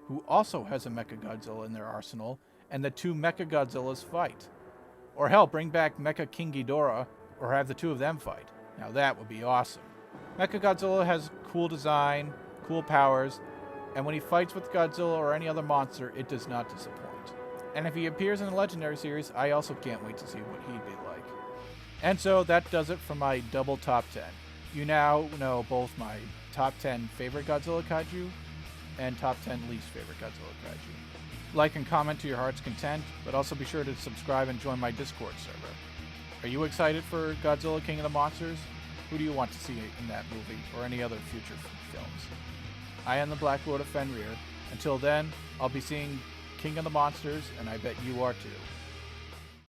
who also has a Mechagodzilla in their arsenal, and the two Mechagodzillas fight. Or hell, bring back Mecha King Ghidorah, or have the two of them fight. Now that would be awesome. Mechagodzilla has cool design, cool powers, and when he fights with Godzilla or any other monster, it does not disappoint. And if he appears in the Legendary series, I also can't wait to see what he'd be like. And so that does it for my double top 10. You now know both my top 10 favorite Godzilla kaiju and top 10 least favorite Godzilla kaiju. Like and comment to your heart's content, but also be sure to subscribe and join my Discord server. Are you excited for Godzilla King of the Monsters? Who do you want to see in that movie or any other future films? I am the Black Lord of Fenrir. Until then, I'll be seeing King of the Monsters, and I bet you are too.